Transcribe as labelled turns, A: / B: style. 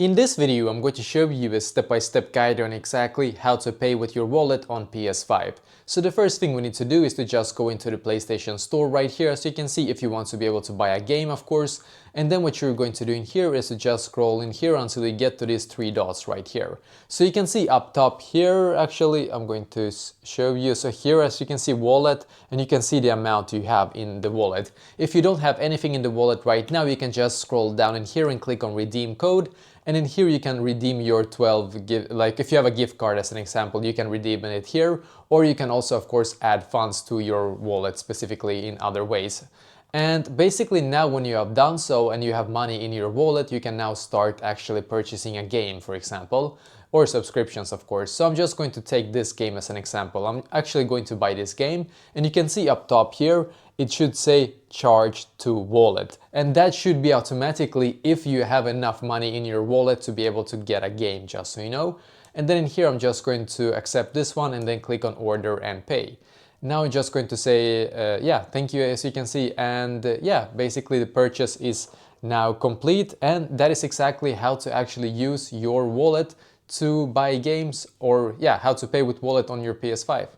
A: In this video, I'm going to show you a step-by-step guide on exactly how to pay with your wallet on PS5. So the first thing we need to do is to just go into the PlayStation Store right here, as you can see, if you want to be able to buy a game, of course. And then what you're going to do in here is to just scroll in here until you get to these three dots right here. So you can see up top here, actually, I'm going to show you. So here, as you can see, wallet, and you can see the amount you have in the wallet. If you don't have anything in the wallet right now, you can just scroll down in here and click on redeem code. And in here you can redeem your 12 like if you have a gift card as an example, you can redeem it here, or you can also of course add funds to your wallet specifically in other ways. And basically now when you have done so and you have money in your wallet, you can now start actually purchasing a game, for example, or subscriptions of course. So I'm just going to take this game as an example. I'm actually going to buy this game, and you can see up top here it should say charge to wallet, and that should be automatically if you have enough money in your wallet to be able to get a game, just so you know. And then in here I'm just going to accept this one and then click on order and pay. Now I'm just going to say yeah, thank you, as you can see, and yeah, basically the purchase is now complete, and that is exactly how to actually use your wallet to buy games, or yeah, how to pay with wallet on your PS5.